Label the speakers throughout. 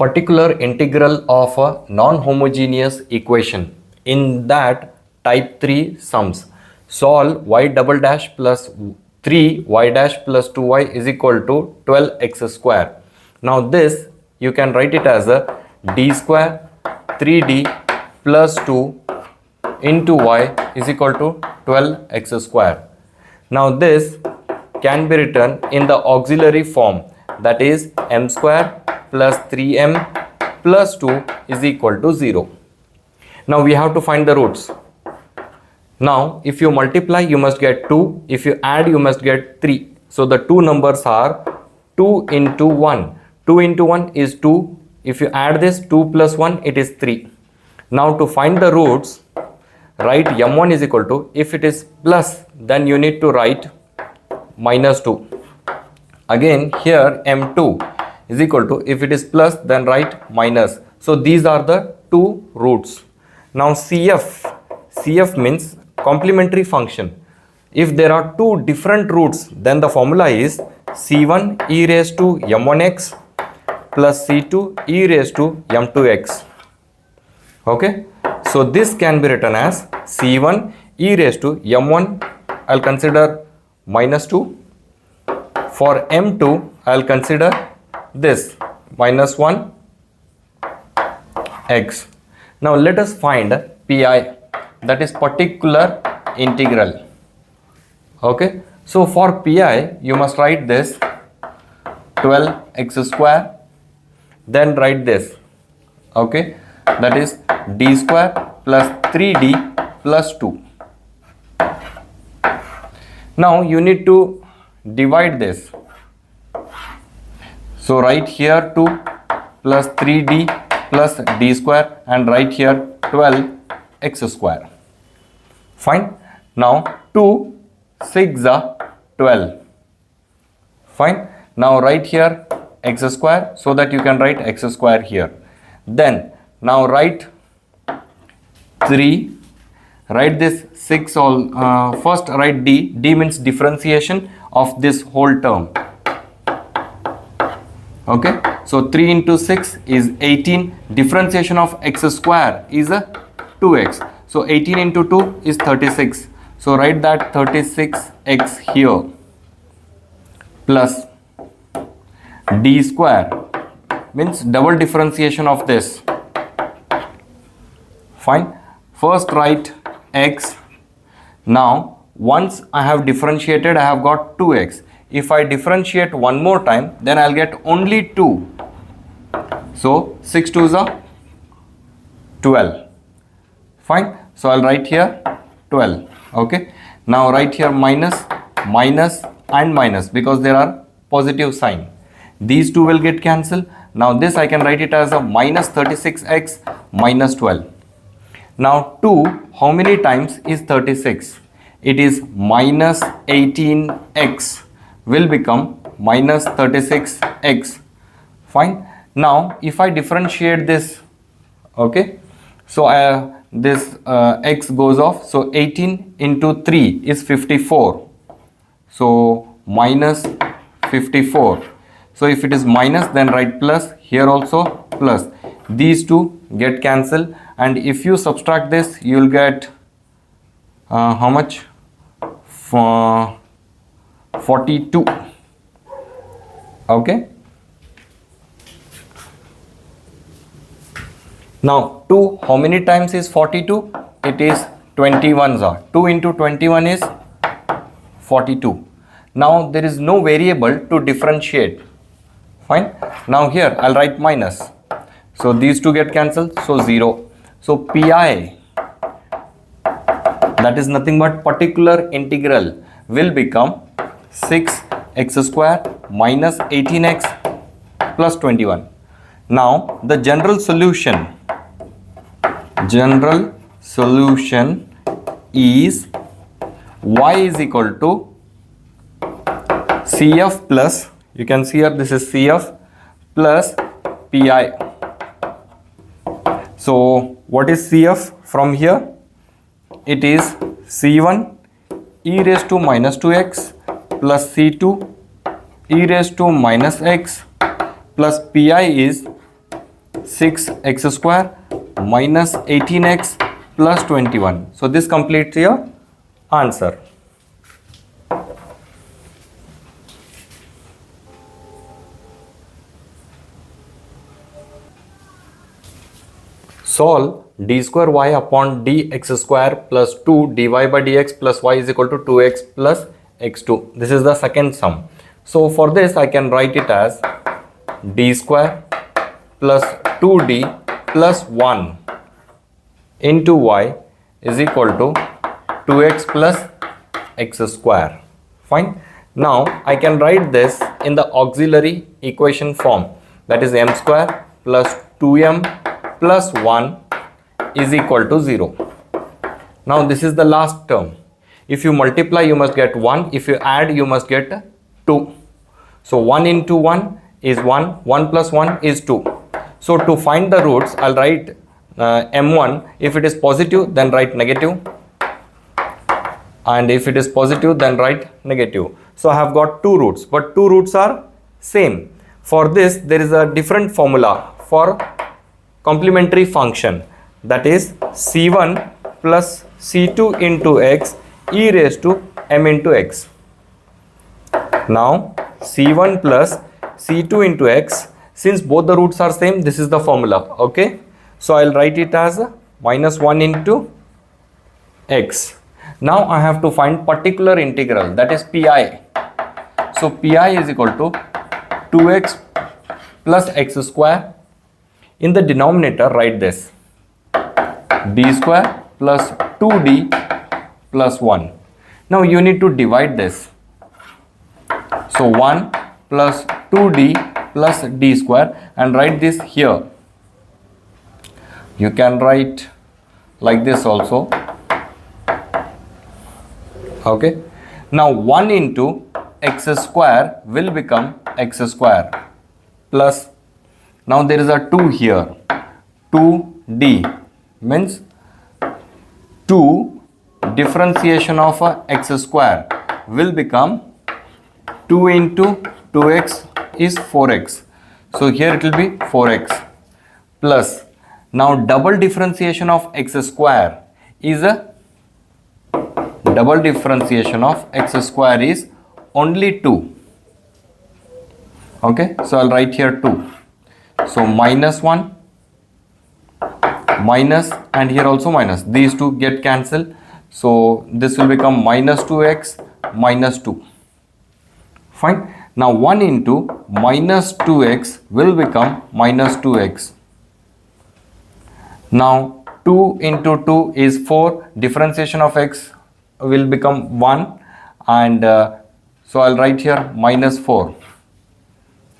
Speaker 1: particular integral of a non-homogeneous equation. In that, type 3 sums. Solve y double dash plus 3y dash plus 2y is equal to 12x square. Now this you can write it as a d square 3d plus 2 into y is equal to 12x square. Now this can be written in the auxiliary form, that is m square plus 3m plus 2 is equal to 0. Now we have to find the roots. Now if you multiply you must get 2, if you add you must get 3. So the two numbers are 2 into 1. 2 into 1 is 2. If you add this 2 plus 1 it is 3. Now to find the roots, write m1 is equal to, if it is plus then you need to write minus 2. Again here m2 is equal to, if it is plus then write minus. So these are the two roots. Now CF means complementary function. If there are two different roots then the formula is c1 e raised to m1x plus c2 e raised to m2x. Okay, so this can be written as c1 e raised to m1 I'll consider minus 2. For m2 I'll consider this minus 1 x. Now let us find pi, that is particular integral. Okay, so for pi you must write this 12x square, then write this, okay, that is d square plus 3d plus 2. Now you need to divide this. So write here 2 plus 3d plus d square and write here 12x square. Fine. Now 2 6 are 12. Fine. Now write here x square so that you can write x square here. Then now write 3. Write this 6 all. First write d. D means differentiation of this whole term. Okay, so 3 into 6 is 18. Differentiation of x square is a 2x. So 18 into 2 is 36. So write that 36x here plus d square means double differentiation of this. Fine. First write x. Now once I have differentiated I have got 2x. If I differentiate one more time then I'll get only 2. So 6 2s are 12. Fine. So I'll write here 12. Okay. Now write here minus, minus and minus because there are positive sign. These two will get cancelled. Now this I can write it as a minus 36x minus 12. Now 2 how many times is 36? It is minus 18x will become minus 36x. Fine. Now if I differentiate this, okay, so this x goes off, so 18 into 3 is 54, so minus 54. So if it is minus then write plus, here also plus. These two get cancelled and if you subtract this you will get how much? 42. Okay. Now 2 how many times is 42? It is 21s are. 2 into 21 is 42. Now there is no variable to differentiate. Fine. Now here I'll write minus. So these two get cancelled. So 0. So pi, that is nothing but particular integral, will become 6x square minus 18x plus 21. Now the general solution is y is equal to CF plus, you can see here this is CF plus pi. So what is CF from here? It is C1 e raised to minus 2x plus C2 e raised to minus x plus pi is 6x square minus 18x plus 21. So this completes your answer. Solve d square y upon dx square plus 2 dy by dx plus y is equal to 2x plus x2. This is the second sum. So for this I can write it as d square plus 2d plus 1 into y is equal to 2x plus x square. Fine. Now I can write this in the auxiliary equation form, that is m square plus 2m plus 1 is equal to 0. Now this is the last term. If you multiply you must get 1, if you add you must get 2. So 1 into 1 is 1, 1 plus 1 is 2. So to find the roots I'll write m1, if it is positive then write negative, and if it is positive then write negative. So I have got two roots, but two roots are same. For this there is a different formula for complementary function, that is c1 plus c2 into x e raised to m into x. Now c1 plus c2 into x, since both the roots are same, this is the formula. Okay, so I'll write it as minus 1 into x. Now I have to find particular integral, that is pi. So pi is equal to 2x plus x square. In the denominator write this d square plus 2d plus 1. Now you need to divide this. So 1 plus 2d plus d square, and write this here. You can write like this also. Okay. Now 1 into x square will become x square plus, now there is a 2 here, 2d means 2 differentiation of x square will become 2 into 2x is 4x. So here it will be 4x plus, now double differentiation of x square is a double differentiation of x square is only 2. Okay, so I'll write here 2. So minus 1 minus, and here also minus, these two get cancelled. So this will become minus 2x minus 2. Fine. Now 1 into minus 2x will become minus 2x. Now 2 into 2 is 4, differentiation of x will become 1, and so I'll write here minus 4.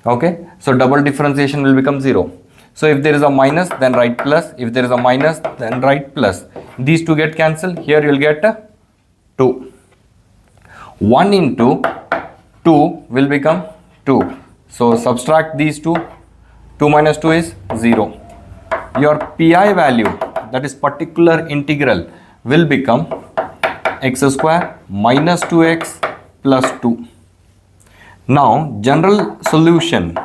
Speaker 1: Okay, so double differentiation will become 0. So if there is a minus then write plus, if there is a minus then write plus. These two get cancelled, here you will get 2. 1 into 2 will become 2. So subtract these two, 2 minus 2 is 0. Your pi value, that is particular integral, will become x square minus 2x plus 2. Now general solution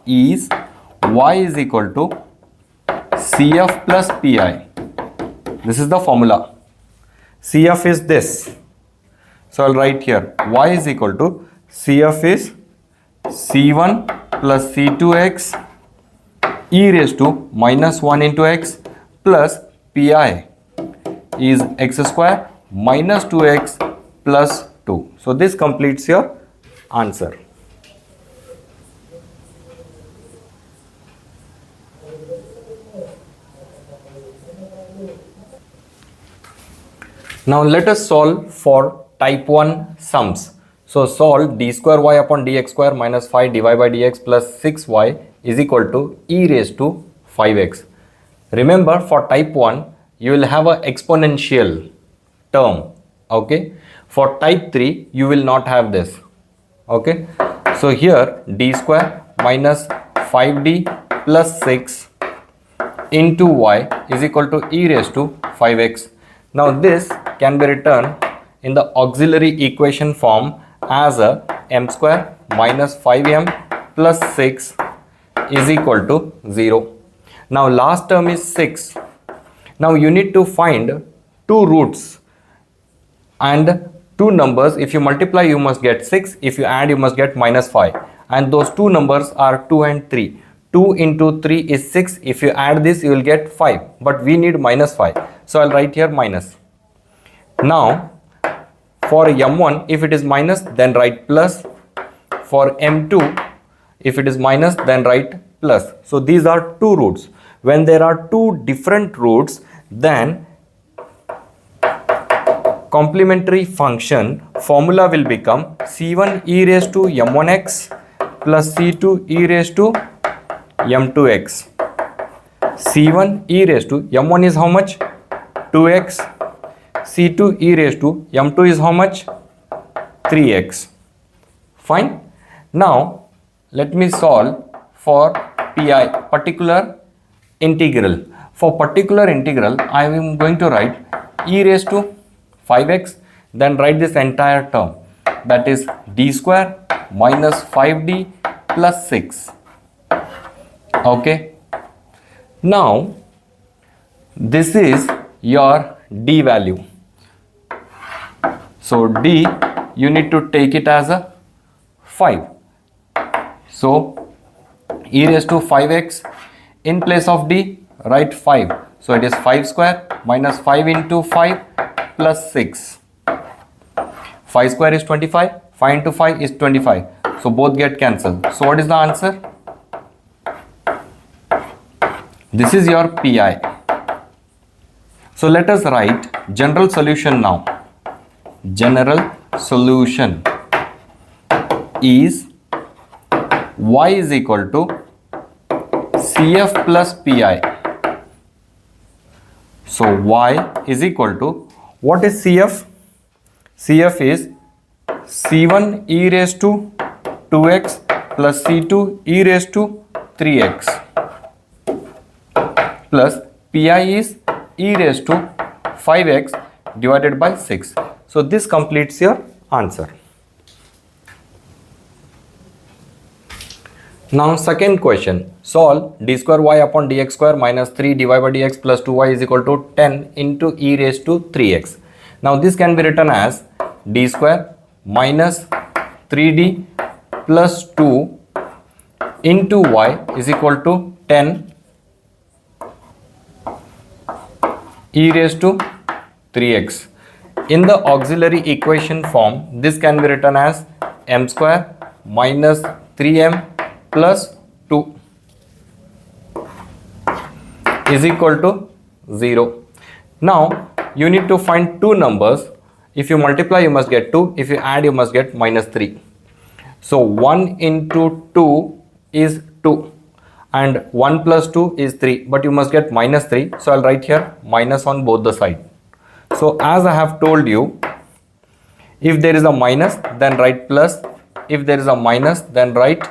Speaker 1: is y is equal to cf plus pi. This is the formula. Cf is this. So I'll write here y is equal to cf is c1 plus c2x e raised to minus 1 into x plus pi is x square minus 2x plus 2. So this completes your answer. Now let us solve for type 1 sums. So solve d square y upon dx square minus 5 dy by dx plus 6y is equal to e raised to 5x. Remember, for type 1 you will have a exponential term. Okay, for type 3 you will not have this. Okay, so here d square minus 5d plus 6 into y is equal to e raised to 5x. Now this can be written in the auxiliary equation form as a m square minus 5m plus 6 is equal to 0. Now last term is 6. Now you need to find two roots and two numbers. If you multiply you must get 6, if you add you must get minus 5, and those two numbers are 2 and 3. 2 into 3 is 6. If you add this you will get 5, but we need minus 5, so I'll write here minus. Now for m1 if it is minus then write plus, for m2 if it is minus then write plus. So these are two roots. When there are two different roots, then complementary function formula will become c1 e raised to m1x plus c2 e raised to m2x. c1 e raised to m1 is how much? 2x. c2 e raised to m2 is how much? 3x. Fine. Now let me solve for pi, particular integral. For particular integral I am going to write e raised to 5x, then write this entire term, that is d square minus 5d plus 6. Okay. Now this is your d value. So d you need to take it as a 5. So e raised to 5x, in place of d write 5. So it is 5 square minus 5 into 5 plus 6. 5 square is 25, 5 into 5 is 25. So both get cancelled. So what is the answer? This is your pi. So let us write general solution now. General solution is y is equal to CF plus pi. So y is equal to, what is CF? CF is c1 e raised to 2x plus c2 e raised to 3x plus pi is e raised to 5x divided by 6. So this completes your answer. Now second question, solve d square y upon dx square minus 3 dy by dx plus 2y is equal to 10 into e raised to 3x. Now this can be written as d square minus 3d plus 2 into y is equal to 10 e raised to 3x. In the auxiliary equation form, this can be written as m square minus 3m plus 2 is equal to 0. Now you need to find two numbers. If you multiply you must get 2, if you add you must get minus 3. So 1 into 2 is 2 and 1 plus 2 is 3, but you must get minus 3. So I'll write here minus on both the sides. So as I have told you, if there is a minus then write plus, if there is a minus then write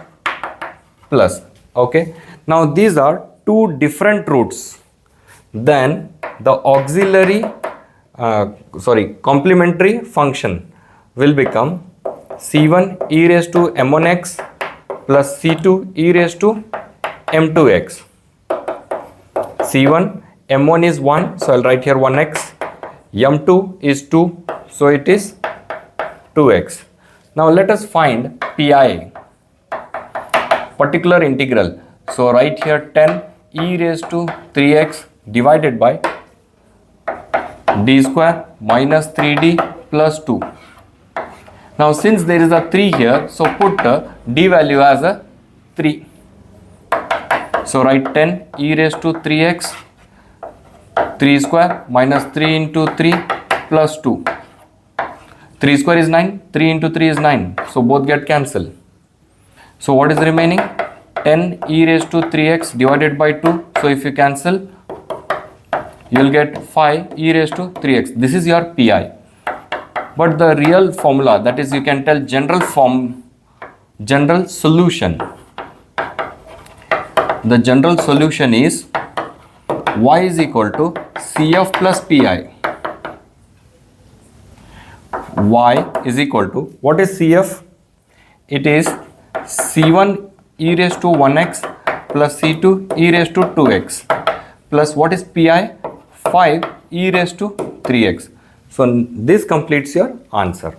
Speaker 1: plus. Okay. Now these are two different roots. Then the auxiliary complementary function will become c1 e raised to m1x plus c2 e raised to m2x. c1 m1 is 1, so I'll write here 1x. m2 is 2, so it is 2x. Now let us find pi, particular integral. So write here 10 e raised to 3x divided by d square minus 3d plus 2. Now since there is a 3 here, so put d value as a 3. So write 10 e raised to 3x, 3 square minus 3 into 3 plus 2. 3 square is 9, 3 into 3 is 9. So both get cancelled. So what is remaining? 10 e raised to 3x divided by 2. So if you cancel, you will get 5 e raised to 3x. This is your pi. But the real formula, that is you can tell general solution. The general solution is y is equal to CF plus pi. Y is equal to, what is CF? It is C1 e raised to 1x plus C2 e raised to 2x plus what is Pi? 5 e raised to 3x. So this completes your answer.